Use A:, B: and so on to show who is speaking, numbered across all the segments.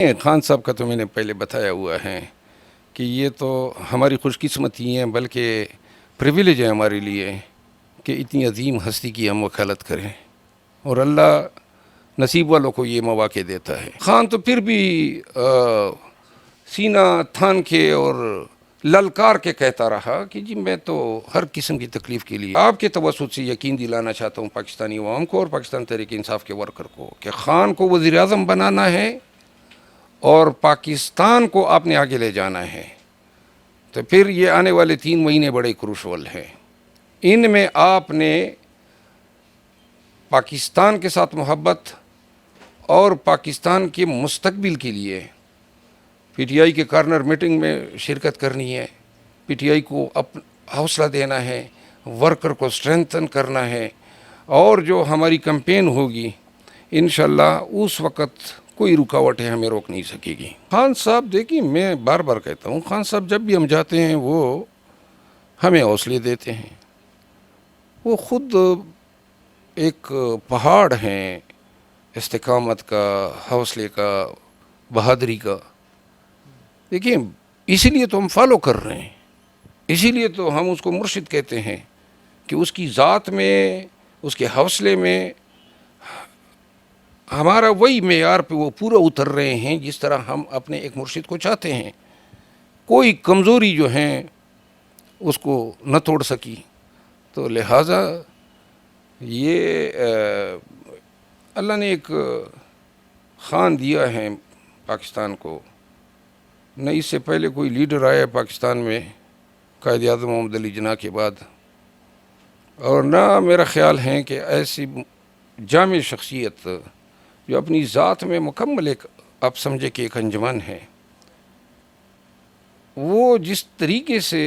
A: خان صاحب کا تو میں نے پہلے بتایا ہوا ہے کہ یہ تو ہماری خوش قسمتی ہیں، بلکہ پریویلیج ہے ہمارے لیے کہ اتنی عظیم ہستی کی ہم وکالت کریں، اور اللہ نصیب والوں کو یہ مواقع دیتا ہے۔ خان تو پھر بھی سینہ تھان کے اور للکار کے کہتا رہا کہ جی میں تو ہر قسم کی تکلیف کے لیے آپ کے توسط سے یقین دلانا چاہتا ہوں پاکستانی عوام کو اور پاکستان تحریک انصاف کے ورکر کو کہ خان کو وزیر اعظم بنانا ہے اور پاکستان کو آپ نے آگے لے جانا ہے۔ تو پھر یہ آنے والے 3 مہینے بڑے کروشل ہیں، ان میں آپ نے پاکستان کے ساتھ محبت اور پاکستان کے مستقبل کے لیے پی ٹی آئی کے کارنر میٹنگ میں شرکت کرنی ہے، پی ٹی آئی کو حوصلہ دینا ہے، ورکر کو اسٹرینتھن کرنا ہے، اور جو ہماری کمپین ہوگی انشاءاللہ اس وقت کوئی رکاوٹ ہے ہمیں روک نہیں سکے گی۔ خان صاحب دیکھیے، میں بار بار کہتا ہوں، خان صاحب جب بھی ہم جاتے ہیں وہ ہمیں حوصلے دیتے ہیں، وہ خود ایک پہاڑ ہیں استقامت کا، حوصلے کا، بہادری کا۔ دیکھیے اسی لیے تو ہم فالو کر رہے ہیں، اسی لیے تو ہم اس کو مرشد کہتے ہیں کہ اس کی ذات میں، اس کے حوصلے میں ہمارا وہی معیار پہ وہ پورا اتر رہے ہیں جس طرح ہم اپنے ایک مرشد کو چاہتے ہیں۔ کوئی کمزوری جو ہیں اس کو نہ توڑ سکی، تو لہٰذا یہ اللہ نے ایک خان دیا ہے پاکستان کو، نہ اس سے پہلے کوئی لیڈر آیا پاکستان میں قائد اعظم محمد علی جناح کے بعد، اور نہ میرا خیال ہے کہ ایسی جامع شخصیت جو اپنی ذات میں مکمل ایک آپ سمجھے کہ ایک انجمن ہے، وہ جس طریقے سے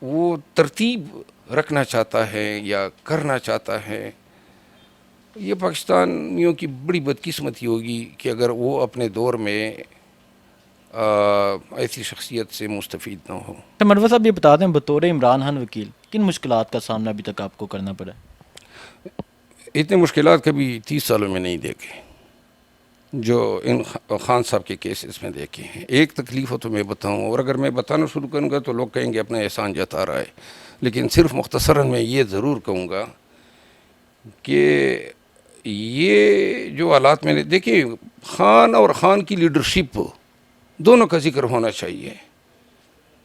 A: وہ ترتیب رکھنا چاہتا ہے یا کرنا چاہتا ہے، یہ پاکستانیوں کی بڑی بدقسمتی ہوگی کہ اگر وہ اپنے دور میں ایسی شخصیت سے مستفید نہ ہو۔
B: مروہ صاحب یہ بتا دیں، بطور عمران خان وکیل کن مشکلات کا سامنا ابھی تک آپ کو کرنا پڑا ہے؟
A: اتنے مشکلات کبھی 30 سالوں میں نہیں دیکھے جو ان خان صاحب کے کیسز میں دیکھے ہیں۔ ایک تکلیف ہو تو میں بتاؤں، اور اگر میں بتانا شروع کروں گا تو لوگ کہیں گے اپنا احسان جتا رہا ہے، لیکن صرف مختصراً میں یہ ضرور کہوں گا کہ یہ جو حالات میں نے دیکھیں، خان اور خان کی لیڈرشپ دونوں کا ذکر ہونا چاہیے۔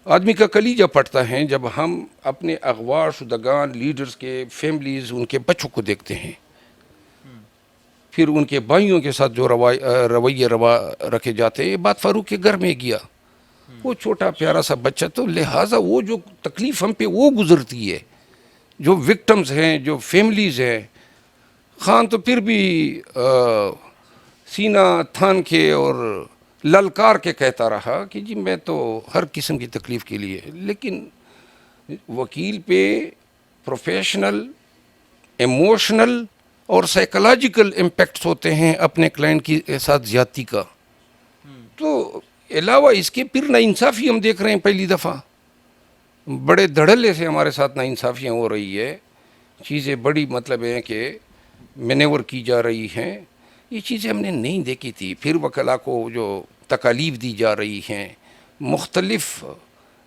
A: آدمی کا کلیجہ پھٹتا ہے جب ہم اپنے اغوا شدگان لیڈرز کے فیملیز، ان کے بچوں کو دیکھتے ہیں، پھر ان کے بھائیوں کے ساتھ جو رویے رکھے جاتے ہیں۔ یہ بات فاروق کے گھر میں گیا، وہ چھوٹا پیارا سا بچہ، تو لہٰذا وہ جو تکلیف ہم پہ وہ گزرتی ہے، جو وکٹمز ہیں، جو فیملیز ہیں۔ خان تو پھر بھی سینہ تھان کے اور للکار کے کہتا رہا کہ جی میں تو ہر قسم کی تکلیف کے لیے، لیکن وکیل پہ پروفیشنل، ایموشنل اور سائیکولوجیکل امپیکٹس ہوتے ہیں اپنے کلائنٹ کے ساتھ زیادتی کا۔ تو علاوہ اس کے پھر ناانصافی ہم دیکھ رہے ہیں پہلی دفعہ، بڑے دھڑلے سے ہمارے ساتھ ناانصافیاں ہو رہی ہے، چیزیں بڑی مطلب ہیں کہ مینیور کی جا رہی ہیں، یہ چیزیں ہم نے نہیں دیکھی تھی۔ پھر وکلا کو جو تکالیف دی جا رہی ہیں مختلف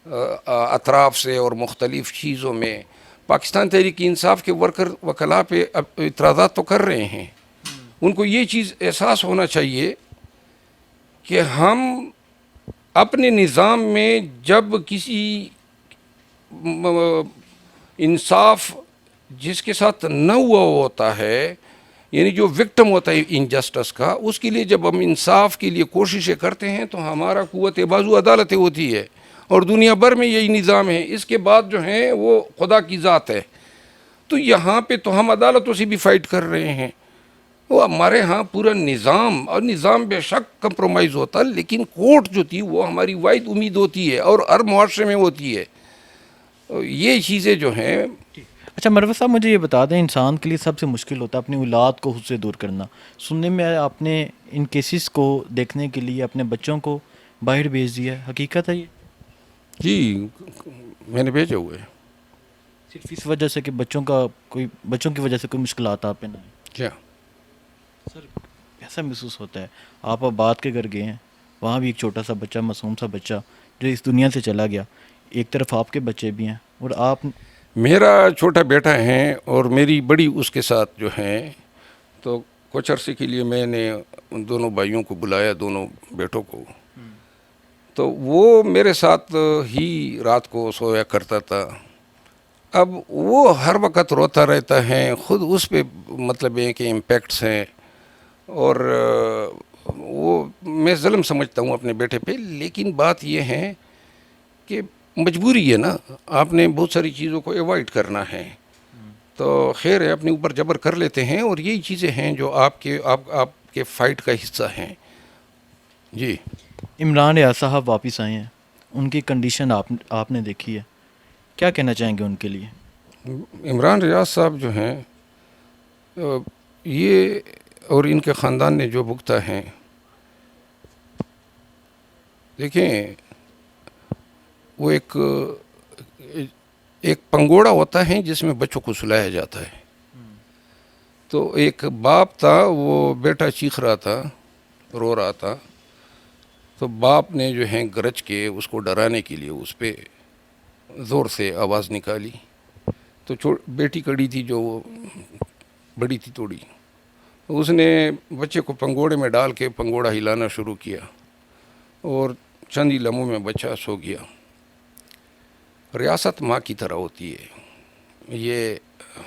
A: اطراف سے اور مختلف چیزوں میں، پاکستان تحریک انصاف کے ورکر وکلا پہ اب اعتراضات تو کر رہے ہیں، ان کو یہ چیز احساس ہونا چاہیے کہ ہم اپنے نظام میں جب کسی انصاف جس کے ساتھ نہ ہوا ہوتا ہے، یعنی جو وکٹم ہوتا ہے انجسٹس کا، اس کے لیے جب ہم انصاف کے لیے کوششیں کرتے ہیں تو ہمارا قوت بازو عدالتیں ہوتی ہے، اور دنیا بھر میں یہی نظام ہے۔ اس کے بعد جو ہیں وہ خدا کی ذات ہے، تو یہاں پہ تو ہم عدالتوں سے بھی فائٹ کر رہے ہیں۔ وہ ہمارے ہاں پورا نظام، اور نظام بے شک کمپرومائز ہوتا ہے، لیکن کورٹ جو تھی وہ ہماری واحد امید ہوتی ہے اور ہر معاشرے میں ہوتی ہے۔ یہ چیزیں جو ہیں۔
B: اچھا مروہ صاحب مجھے یہ بتا دیں، انسان کے لیے سب سے مشکل ہوتا ہے اپنی اولاد کو خود سے دور کرنا۔ سننے میں آیا آپ نے ان کیسز کو دیکھنے کے لیے اپنے بچوں کو باہر بھیج دیا ہے، حقیقت ہے یہ؟
A: جی میں نے بھیجا ہوا ہے۔
B: صرف اس وجہ سے کہ بچوں کی وجہ سے کوئی مشکلات آپ پہ نہ آئیں؟
A: کیا
B: سر کیسا محسوس ہوتا ہے؟ آپ آباد کے گھر گئے ہیں، وہاں بھی ایک چھوٹا سا بچہ، معصوم سا بچہ جو اس دنیا سے چلا گیا، ایک طرف آپ کے بچے بھی ہیں اور آپ
A: میرا چھوٹا بیٹا ہے اور میری بڑی اس کے ساتھ جو ہیں، تو کچھ عرصے کے لیے میں نے ان دونوں بھائیوں کو بلایا، دونوں بیٹوں کو، تو وہ میرے ساتھ ہی رات کو سویا کرتا تھا. اب وہ ہر وقت روتا رہتا ہے، خود اس پہ مطلب ہے کہ امپیکٹس ہیں، اور وہ میں ظلم سمجھتا ہوں اپنے بیٹے پہ. لیکن بات یہ ہے کہ مجبوری ہے نا، آپ نے بہت ساری چیزوں کو ایوائڈ کرنا ہے، تو خیر ہے، اپنے اوپر جبر کر لیتے ہیں، اور یہی چیزیں ہیں جو آپ کے فائٹ کا حصہ ہیں. جی.
B: عمران ریاض صاحب واپس آئے ہیں، ان کی کنڈیشن آپ نے دیکھی ہے، کیا کہنا چاہیں گے ان کے لیے؟
A: عمران ریاض صاحب جو ہیں، یہ اور ان کے خاندان نے جو بھگتا ہے، دیکھیں وہ ایک پنگوڑا ہوتا ہے جس میں بچوں کو سلایا جاتا ہے. تو ایک باپ تھا، وہ بیٹا چیخ رہا تھا، رو رہا تھا، تو باپ نے جو ہے گرج کے اس کو ڈرانے کے لیے اس پہ زور سے آواز نکالی. تو بیٹی کڑی تھی، جو بڑی تھی تھوڑی، اس نے بچے کو پنگوڑے میں ڈال کے پنگوڑا ہلانا شروع کیا، اور چند ہی لمحوں میں بچہ سو گیا. ریاست ماں کی طرح ہوتی ہے. یہ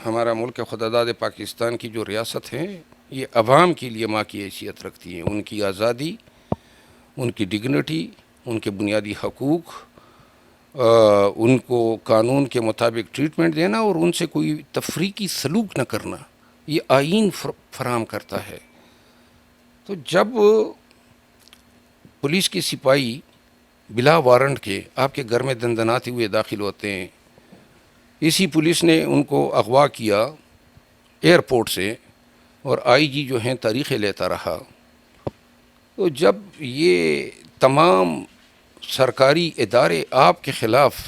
A: ہمارا ملک خداداد پاکستان کی جو ریاست ہے، یہ عوام کے لیے ماں کی حیثیت رکھتی ہے. ان کی آزادی، ان کی ڈگنیٹی، ان کے بنیادی حقوق، ان کو قانون کے مطابق ٹریٹمنٹ دینا، اور ان سے کوئی تفریقی سلوک نہ کرنا، یہ آئین فراہم کرتا ہے. تو جب پولیس کے سپاہی بلا وارنٹ کے آپ کے گھر میں دندناتے ہوئے داخل ہوتے ہیں، اسی پولیس نے ان کو اغوا کیا ایئرپورٹ سے، اور آئی جی جو ہیں تاریخیں لیتا رہا. تو جب یہ تمام سرکاری ادارے آپ کے خلاف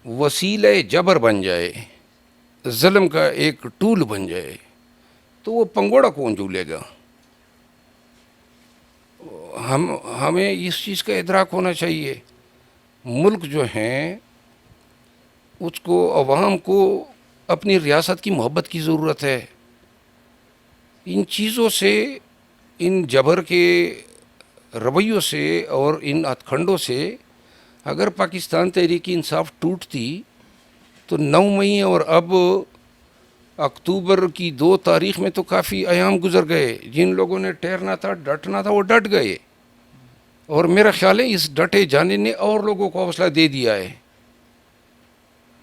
A: وسیلہ جبر بن جائے، ظلم کا ایک ٹول بن جائے، تو وہ پنگوڑا کون جھولے گا؟ ہمیں اس چیز کا ادراک ہونا چاہیے. ملک جو ہیں اس کو، عوام کو اپنی ریاست کی محبت کی ضرورت ہے. ان چیزوں سے، ان جبر کے رویوں سے اور ان ہتھ کنڈوں سے اگر پاکستان تحریک انصاف ٹوٹتی تو 9 مئی اور اب اکتوبر کی 2 تاریخ میں تو کافی ایام گزر گئے. جن لوگوں نے ٹھہرنا تھا، ڈٹنا تھا، وہ ڈٹ گئے، اور میرا خیال ہے اس ڈٹے جانے نے اور لوگوں کو حوصلہ دے دیا ہے.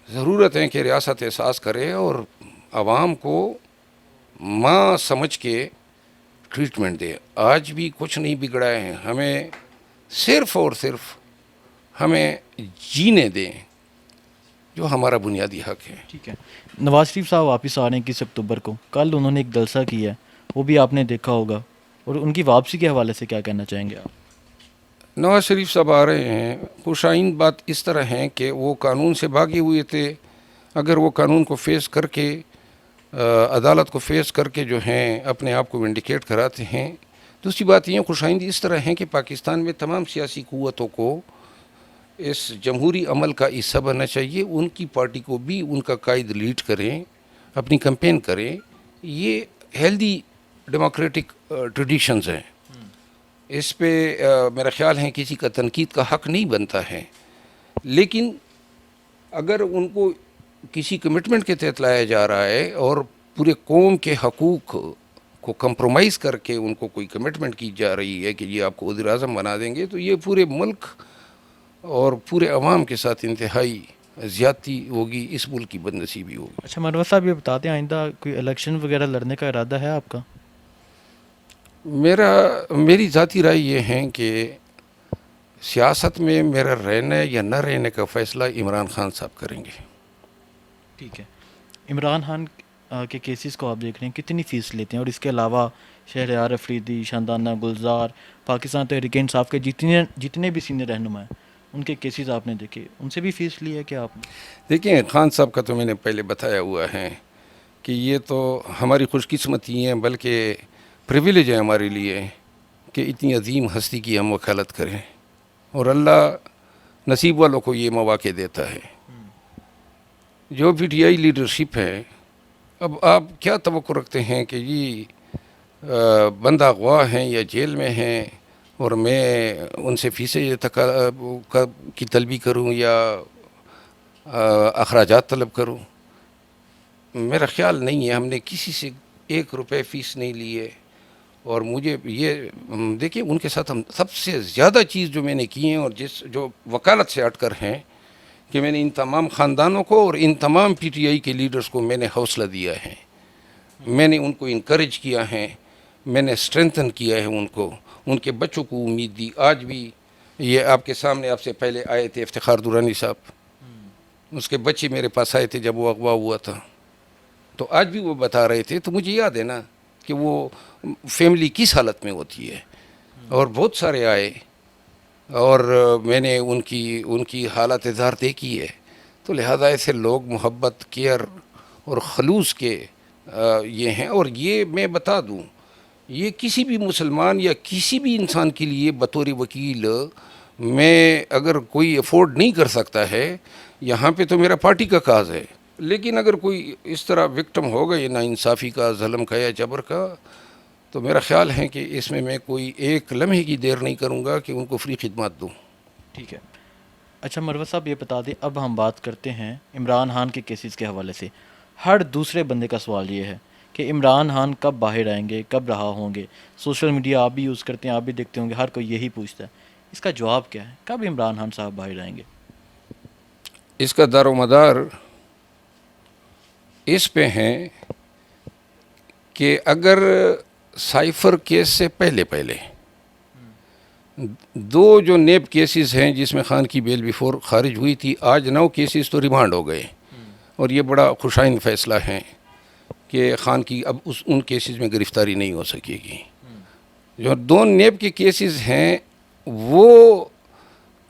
A: ضرورت ہے کہ ریاست احساس کرے اور عوام کو ماں سمجھ کے ٹریٹمنٹ دے. آج بھی کچھ نہیں بگڑا ہے، ہمیں صرف اور صرف ہمیں جینے دیں، جو ہمارا بنیادی حق ہے.
B: ٹھیک ہے، نواز شریف صاحب واپس آ رہے ہیں 21 اکتوبر کو. کل انہوں نے ایک جلسہ کیا ہے، وہ بھی آپ نے دیکھا ہوگا، اور ان کی واپسی کے حوالے سے کیا کہنا چاہیں گے آپ؟
A: نواز شریف صاحب آ رہے ہیں، خوشائن بات اس طرح ہے کہ وہ قانون سے بھاگے ہوئے تھے. اگر وہ قانون کو فیس کر کے، عدالت کو فیس کر کے جو ہیں اپنے آپ کو ونڈیکیٹ کراتے ہیں. دوسری بات یہ خوشائندی اس طرح ہے کہ پاکستان میں تمام سیاسی قوتوں کو اس جمہوری عمل کا حصہ بننا چاہیے. ان کی پارٹی کو بھی ان کا قائد لیڈ کریں، اپنی کمپین کریں. یہ ہیلدی ڈیموکریٹک ٹریڈیشنز ہیں. اس پہ میرا خیال ہے کسی کا تنقید کا حق نہیں بنتا ہے. لیکن اگر ان کو کسی کمٹمنٹ کے تحت لایا جا رہا ہے اور پورے قوم کے حقوق کو کمپرومائز کر کے ان کو کوئی کمٹمنٹ کی جا رہی ہے کہ یہ آپ کو وزیر اعظم بنا دیں گے، تو یہ پورے ملک اور پورے عوام کے ساتھ انتہائی زیادتی ہوگی، اس ملک کی بدنصیبی ہوگی.
B: اچھا مروت صاحب، یہ بتاتے ہیں آئندہ کوئی الیکشن وغیرہ لڑنے کا ارادہ ہے آپ کا؟
A: میری ذاتی رائے یہ ہے کہ سیاست میں میرا رہنے یا نہ رہنے کا فیصلہ عمران خان صاحب کریں گے.
B: ٹھیک ہے، عمران خان کے کیسز کو آپ دیکھ رہے ہیں، کتنی فیس لیتے ہیں؟ اور اس کے علاوہ شہریار افریدی، شاندانہ گلزار، پاکستان تحریک انصاف کے جتنے بھی سینئر رہنما ہیں، ان کے کیسز آپ نے دیکھے، ان سے بھی فیس لی ہے کیا آپ نے؟
A: دیکھیں، خان صاحب کا تو میں نے پہلے بتایا ہوا ہے کہ یہ تو ہماری خوش قسمتی ہیں، بلکہ پریویلیج ہے ہمارے لیے کہ اتنی عظیم ہستی کی ہم وکالت کریں، اور اللہ نصیب والوں کو یہ مواقع دیتا ہے. جو پی ٹی آئی لیڈرشپ ہے، اب آپ کیا توقع رکھتے ہیں کہ یہ بندہ اغوا ہیں یا جیل میں ہیں اور میں ان سے فیسیں کی طلبی کروں یا اخراجات طلب کروں؟ میرا خیال نہیں ہے. ہم نے کسی سے 1 روپے فیس نہیں لیے. اور مجھے یہ دیکھیں، ان کے ساتھ ہم سب سے زیادہ چیز جو میں نے کی ہیں اور جو وکالت سے ہٹ کر ہیں، کہ میں نے ان تمام خاندانوں کو اور ان تمام پی ٹی آئی کے لیڈرز کو میں نے حوصلہ دیا ہے، میں نے ان کو انکریج کیا ہے، میں نے اسٹرینتھن کیا ہے ان کے بچوں کو امید دی. آج بھی یہ آپ کے سامنے آپ سے پہلے آئے تھے افتخار درانی صاحب، اس کے بچے میرے پاس آئے تھے جب وہ اغوا ہوا تھا، تو آج بھی وہ بتا رہے تھے. تو مجھے یاد ہے نا کہ وہ فیملی کس حالت میں ہوتی ہے. اور بہت سارے آئے اور میں نے ان کی حالت اظہار دیکھی ہے. تو لہذا ایسے لوگ محبت، کیئر اور خلوص کے یہ ہیں. اور یہ میں بتا دوں، یہ کسی بھی مسلمان یا کسی بھی انسان کے لیے بطور وکیل میں اگر کوئی افورڈ نہیں کر سکتا ہے، یہاں پہ تو میرا پارٹی کا کاز ہے. لیکن اگر کوئی اس طرح وکٹم ہوگا یہ ناانصافی کا، ظلم کا یا جبر کا، تو میرا خیال ہے کہ اس میں کوئی 1 لمحے کی دیر نہیں کروں گا کہ ان کو فری خدمات دوں.
B: ٹھیک ہے. اچھا مروت صاحب، یہ بتا دیں، اب ہم بات کرتے ہیں عمران خان کے کیسز کے حوالے سے. ہر دوسرے بندے کا سوال یہ ہے کہ عمران خان کب باہر آئیں گے، کب رہا ہوں گے. سوشل میڈیا آپ بھی یوز کرتے ہیں، آپ بھی دیکھتے ہوں گے، ہر کوئی یہی پوچھتا ہے. اس کا جواب کیا ہے؟ کب عمران خان صاحب باہر آئیں گے؟
A: اس کا دار و مدار اس پہ ہیں کہ اگر سائفر کیس سے پہلے 2 جو نیب کیسز ہیں جس میں خان کی بیل بیفور خارج ہوئی تھی، آج 9 کیسز تو ریمانڈ ہو گئے. اور یہ بڑا خوشائن فیصلہ ہے کہ خان کی اب ان کیسز میں گرفتاری نہیں ہو سکے گی. جو 2 نیب کے کیسز ہیں وہ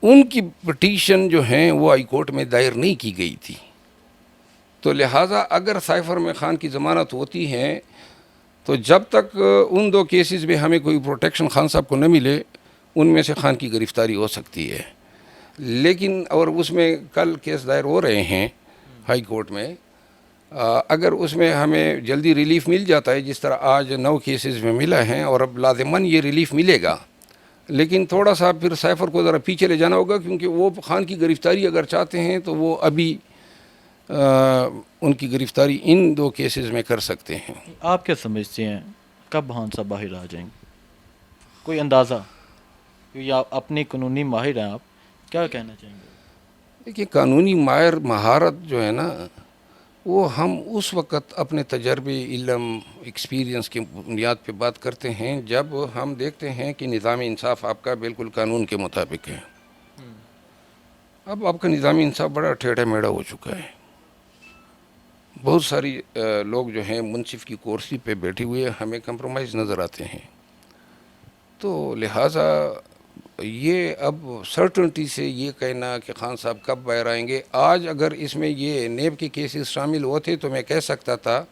A: ان کی پٹیشن جو ہیں وہ ہائی کورٹ میں دائر نہیں کی گئی تھی. تو لہٰذا اگر سائفر میں خان کی ضمانت ہوتی ہے تو جب تک ان 2 کیسز میں ہمیں کوئی پروٹیکشن خان صاحب کو نہ ملے، ان میں سے خان کی گرفتاری ہو سکتی ہے. لیکن اور اس میں کل کیس دائر ہو رہے ہیں ہائی کورٹ میں. اگر اس میں ہمیں جلدی ریلیف مل جاتا ہے جس طرح آج 9 کیسز میں ملا ہے، اور اب لازماً یہ ریلیف ملے گا، لیکن تھوڑا سا پھر سائفر کو ذرا پیچھے لے جانا ہوگا، کیونکہ وہ خان کی گرفتاری اگر چاہتے ہیں تو وہ ابھی ان کی گرفتاری ان 2 کیسز میں کر سکتے ہیں.
B: آپ کیا سمجھتے ہیں کب خان صاحب باہر آ جائیں گے؟ کوئی اندازہ؟ کیونکہ آپ اپنے قانونی ماہر ہیں، آپ کیا کہنا چاہیں گے؟
A: دیکھیے، قانونی مہارت جو ہے نا، وہ ہم اس وقت اپنے تجربے، علم، ایکسپیرینس کی بنیاد پہ بات کرتے ہیں جب ہم دیکھتے ہیں کہ نظام انصاف آپ کا بالکل قانون کے مطابق ہے. اب آپ کا نظام انصاف بڑا ٹیڑھا میڑھا ہو چکا ہے. بہت ساری لوگ جو ہیں منصف کی کرسی پہ بیٹھے ہوئے ہمیں کمپرومائز نظر آتے ہیں. تو لہٰذا یہ اب سرٹنٹی سے یہ کہنا کہ خان صاحب کب باہر آئیں گے، آج اگر اس میں یہ نیب کے کیسز شامل ہوتے تو میں کہہ سکتا تھا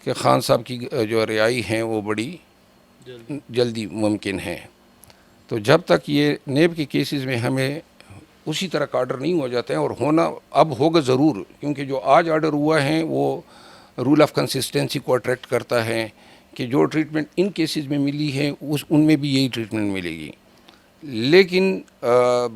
A: کہ خان صاحب کی جو رہائی ہیں وہ بڑی جلدی ممکن ہے. تو جب تک یہ نیب کے کیسز میں ہمیں اسی طرح کا آرڈر نہیں ہو جاتا ہے، اور ہونا اب ہوگا ضرور، کیونکہ جو آج آرڈر ہوا ہے وہ رول آف کنسسٹنسی کو اٹریکٹ کرتا ہے کہ جو ٹریٹمنٹ ان کیسز میں ملی ہے ان میں بھی یہی ٹریٹمنٹ ملے گی. لیکن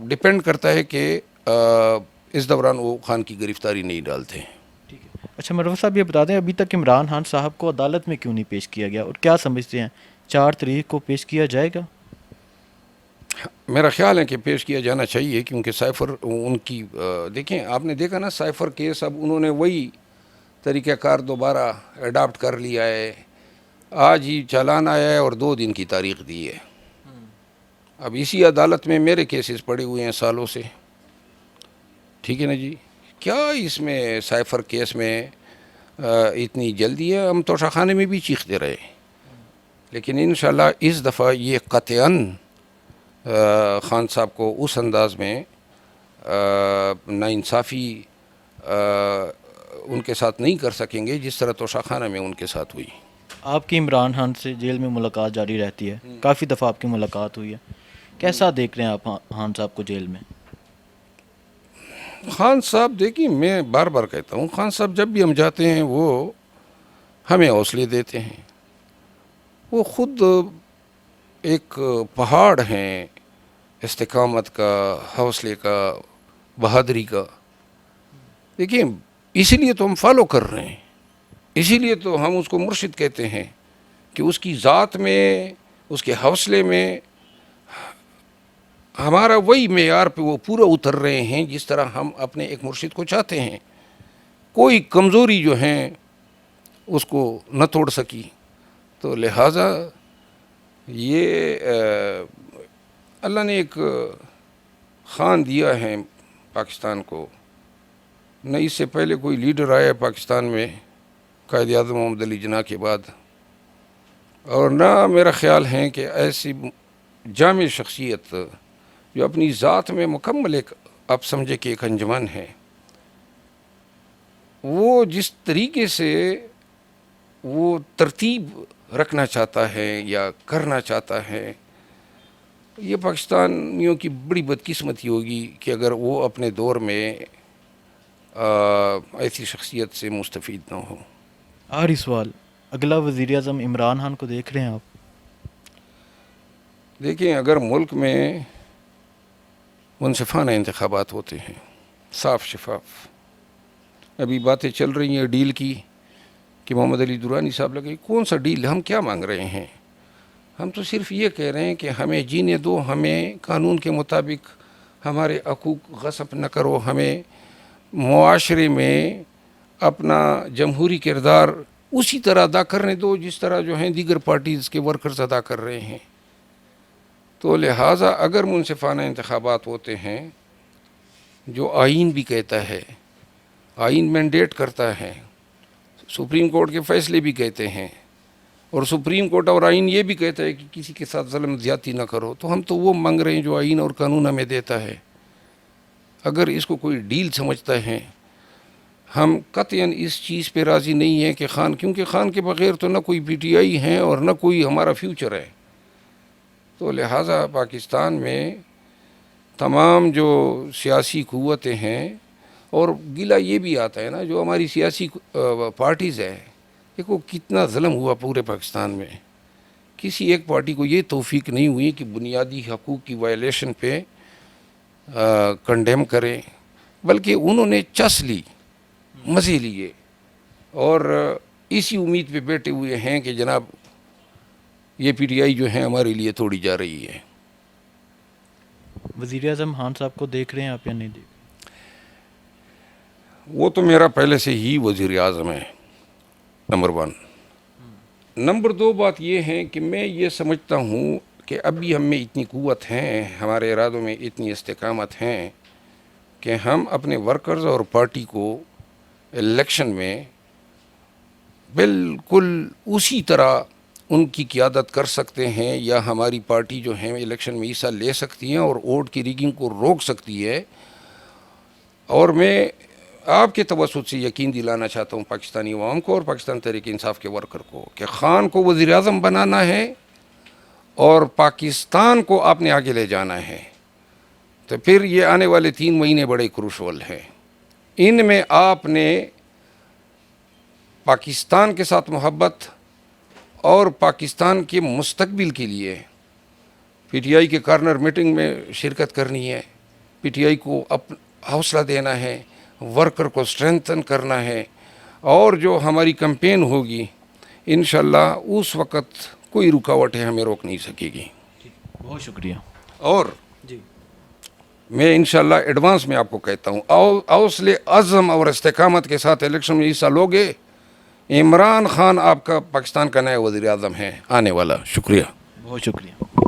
A: ڈپینڈ کرتا ہے کہ اس دوران وہ خان کی گرفتاری نہیں ڈالتے ہیں.
B: ٹھیک ہے. اچھا مروت صاحب، یہ بتا دیں ابھی تک عمران خان صاحب کو عدالت میں کیوں نہیں پیش کیا گیا، اور کیا سمجھتے ہیں 4 تاریخ کو پیش کیا جائے گا؟
A: میرا خیال ہے کہ پیش کیا جانا چاہیے، کیونکہ سائفر ان کی دیکھیں، آپ نے دیکھا نا سائفر کیس، اب انہوں نے وہی طریقہ کار دوبارہ اڈاپٹ کر لیا ہے. آج ہی چالان آیا ہے اور 2 دن کی تاریخ دی ہے. اب اسی عدالت میں میرے کیسز پڑے ہوئے ہیں سالوں سے. ٹھیک ہے نا جی، کیا اس میں سائفر کیس میں اتنی جلدی ہے؟ ہم توشہ خانے میں بھی چیختے رہے، لیکن انشاءاللہ اس دفعہ یہ قطعاً خان صاحب کو اس انداز میں ناانصافی ان کے ساتھ نہیں کر سکیں گے جس طرح توشہ خانہ میں ان کے ساتھ ہوئی.
B: آپ کی عمران خان سے جیل میں ملاقات جاری رہتی ہے، کافی دفعہ آپ کی ملاقات ہوئی ہے، کیسا دیکھ رہے ہیں آپ خان صاحب کو جیل میں؟
A: خان صاحب دیکھیے، میں بار بار کہتا ہوں، خان صاحب جب بھی ہم جاتے ہیں وہ ہمیں حوصلے دیتے ہیں. وہ خود ایک پہاڑ ہیں استقامت کا، حوصلے کا، بہادری کا. دیکھیے اسی لیے تو ہم فالو کر رہے ہیں، اسی لیے تو ہم اس کو مرشد کہتے ہیں کہ اس کی ذات میں، اس کے حوصلے میں ہمارا وہی معیار پہ وہ پورا اتر رہے ہیں جس طرح ہم اپنے ایک مرشد کو چاہتے ہیں. کوئی کمزوری جو ہیں اس کو نہ توڑ سکی. تو لہٰذا یہ اللہ نے ایک خان دیا ہے پاکستان کو. نہ اس سے پہلے کوئی لیڈر آیا پاکستان میں قائد اعظم محمد علی جناح کے بعد، اور نہ میرا خیال ہے کہ ایسی جامع شخصیت جو اپنی ذات میں مکمل ایک، آپ سمجھے کہ ایک انجمن ہے. وہ جس طریقے سے وہ ترتیب رکھنا چاہتا ہے یا کرنا چاہتا ہے، یہ پاکستانیوں کی بڑی بدقسمتی ہوگی کہ اگر وہ اپنے دور میں ایسی شخصیت سے مستفید نہ ہو.
B: آخری سوال، اگلا وزیر اعظم عمران خان کو دیکھ رہے ہیں آپ؟
A: دیکھیں اگر ملک میں منصفانہ انتخابات ہوتے ہیں، صاف شفاف، ابھی باتیں چل رہی ہیں ڈیل کی کہ محمد علی درانی صاحب لگے، کون سا ڈیل؟ ہم کیا مانگ رہے ہیں؟ ہم تو صرف یہ کہہ رہے ہیں کہ ہمیں جینے دو، ہمیں قانون کے مطابق ہمارے حقوق غصب نہ کرو، ہمیں معاشرے میں اپنا جمہوری کردار اسی طرح ادا کرنے دو جس طرح جو ہیں دیگر پارٹیز کے ورکرز ادا کر رہے ہیں. تو لہٰذا اگر منصفانہ انتخابات ہوتے ہیں، جو آئین بھی کہتا ہے، آئین مینڈیٹ کرتا ہے، سپریم کورٹ کے فیصلے بھی کہتے ہیں، اور سپریم کورٹ اور آئین یہ بھی کہتا ہے کہ کسی کے ساتھ ظلم زیادتی نہ کرو، تو ہم تو وہ مانگ رہے ہیں جو آئین اور قانون ہمیں دیتا ہے. اگر اس کو کوئی ڈیل سمجھتا ہے، ہم قطعاً اس چیز پہ راضی نہیں ہیں کہ خان، کیونکہ خان کے بغیر تو نہ کوئی پی ٹی آئی ہیں اور نہ کوئی ہمارا فیوچر ہے. تو لہٰذا پاکستان میں تمام جو سیاسی قوتیں ہیں، اور گلہ یہ بھی آتا ہے نا جو ہماری سیاسی پارٹیز ہیں، دیکھو کتنا ظلم ہوا پورے پاکستان میں. کسی ایک پارٹی کو یہ توفیق نہیں ہوئی کہ بنیادی حقوق کی وائلیشن پہ کنڈیم کریں، بلکہ انہوں نے چس لی، مزے لیے، اور اسی امید پہ بیٹھے ہوئے ہیں کہ جناب یہ پی ٹی آئی جو ہے ہمارے لیے توڑی جا رہی ہے.
B: وزیر اعظم خان صاحب کو دیکھ رہے ہیں آپ یا نہیں دیکھ رہے؟
A: وہ تو میرا پہلے سے ہی وزیر اعظم ہے، نمبر 1. نمبر 2 بات یہ ہے کہ میں یہ سمجھتا ہوں کہ ابھی ہم میں اتنی قوت ہیں، ہمارے ارادوں میں اتنی استقامت ہیں کہ ہم اپنے ورکرز اور پارٹی کو الیکشن میں بالکل اسی طرح ان کی قیادت کر سکتے ہیں، یا ہماری پارٹی جو ہیں الیکشن میں حصہ لے سکتی ہیں اور ووٹ کی ریگنگ کو روک سکتی ہے. اور میں آپ کے توسط سے یقین دلانا چاہتا ہوں پاکستانی عوام کو اور پاکستان تحریک انصاف کے ورکر کو کہ خان کو وزیر اعظم بنانا ہے اور پاکستان کو آپ نے آگے لے جانا ہے. تو پھر یہ آنے والے 3 مہینے بڑے کروشل ہیں. ان میں آپ نے پاکستان کے ساتھ محبت اور پاکستان کے مستقبل کے لیے پی ٹی آئی کے کارنر میٹنگ میں شرکت کرنی ہے، پی ٹی آئی کو حوصلہ دینا ہے، ورکر کو اسٹرینتھن کرنا ہے، اور جو ہماری کمپین ہوگی انشاءاللہ اس وقت کوئی رکاوٹیں ہمیں روک نہیں سکے گی.
B: بہت شکریہ.
A: اور
B: جی
A: میں انشاءاللہ ایڈوانس میں آپ کو کہتا ہوں، حوصلے عزم اور استقامت کے ساتھ الیکشن میں حصہ لوگے، عمران خان آپ کا پاکستان کا نیا وزیر اعظم ہے آنے والا. شکریہ.
B: بہت شکریہ.